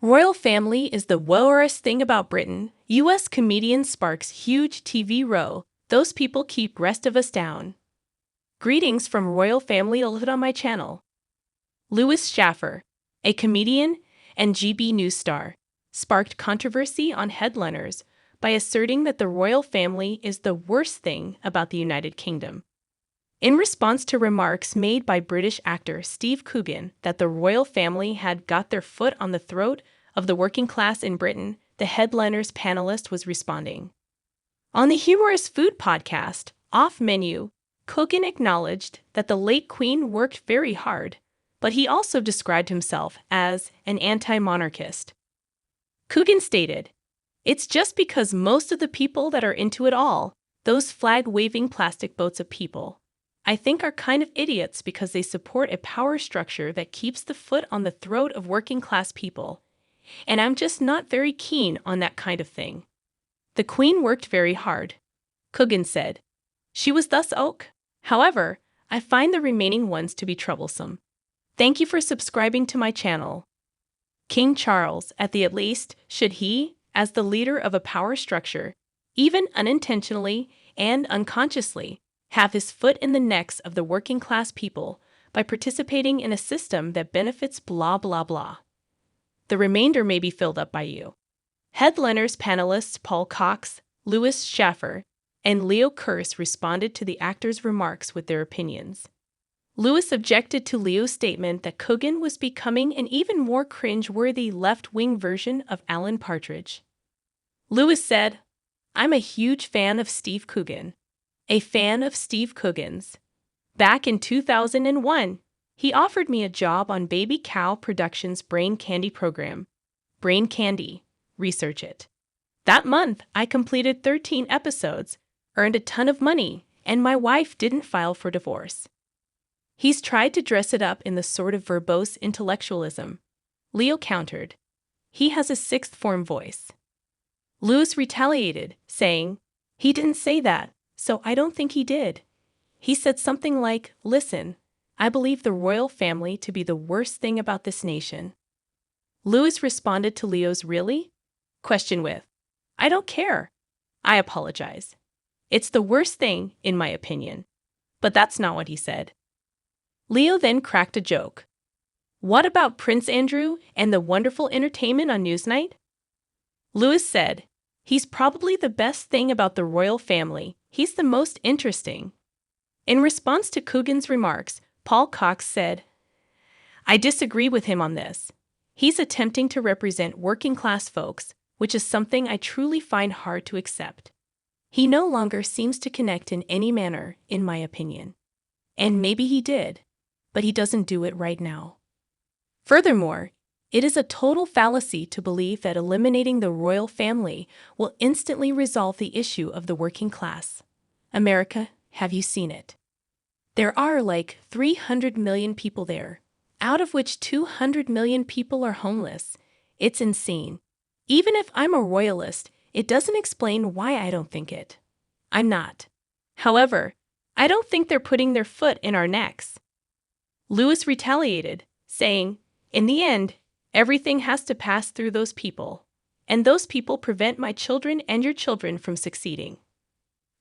Royal family is the worst thing about Britain. U.S. comedian sparks huge TV row. Those people keep rest of us down. Greetings from royal family on my channel. Lewis Schaffer, a comedian and GB News star, sparked controversy on headliners by asserting that the royal family is the worst thing about the United Kingdom. In response to remarks made by British actor Steve Coogan that the royal family had got their foot on the throat of the working class in Britain, the headliner's panelist was responding. On the humorous food podcast, Off Menu, Coogan acknowledged that the late Queen worked very hard, but he also described himself as an anti-monarchist. Coogan stated, "It's just because most of the people that are into it all, those flag-waving plastic boats of people, I think are kind of idiots because they support a power structure that keeps the foot on the throat of working-class people. And I'm just not very keen on that kind of thing." The Queen worked very hard, Coogan said. She was thus oak. However, I find the remaining ones to be troublesome. Thank you for subscribing to my channel. King Charles, at the least, should he, as the leader of a power structure, even unintentionally and unconsciously, have his foot in the necks of the working class people by participating in a system that benefits blah blah blah. The remainder may be filled up by you. Headliners panelists Paul Cox, Lewis Schaffer, and Leo Kearse responded to the actor's remarks with their opinions. Lewis objected to Leo's statement that Coogan was becoming an even more cringe-worthy left-wing version of Alan Partridge. Lewis said, "I'm a huge fan of Steve Coogan. A fan of Steve Coogan's. Back in 2001, he offered me a job on Baby Cow Productions' Brain Candy program. Brain Candy. Research it. That month, I completed 13 episodes, earned a ton of money, and my wife didn't file for divorce." He's tried to dress it up in the sort of verbose intellectualism. Leo countered. He has a sixth form voice. Lewis retaliated, saying, "He didn't say that, so I don't think he did. He said something like, 'Listen, I believe the royal family to be the worst thing about this nation.'" Lewis responded to Leo's "really?" question with, "I don't care. I apologize. It's the worst thing, in my opinion." But that's not what he said. Leo then cracked a joke. "What about Prince Andrew and the wonderful entertainment on Newsnight?" Lewis said, "He's probably the best thing about the royal family. He's the most interesting." In response to Coogan's remarks, Paul Cox said, "I disagree with him on this. He's attempting to represent working-class folks, which is something I truly find hard to accept. He no longer seems to connect in any manner, in my opinion. And maybe he did, but he doesn't do it right now. Furthermore, it is a total fallacy to believe that eliminating the royal family will instantly resolve the issue of the working class. America, have you seen it? There are like 300 million people there, out of which 200 million people are homeless. It's insane. Even if I'm a royalist, it doesn't explain why I don't think it. I'm not. However, I don't think they're putting their foot in our necks." Lewis retaliated, saying, "In the end, everything has to pass through those people, and those people prevent my children and your children from succeeding.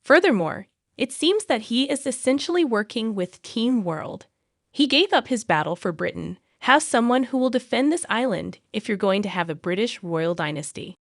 Furthermore, it seems that he is essentially working with Team World. He gave up his battle for Britain. Have someone who will defend this island if you're going to have a British royal dynasty."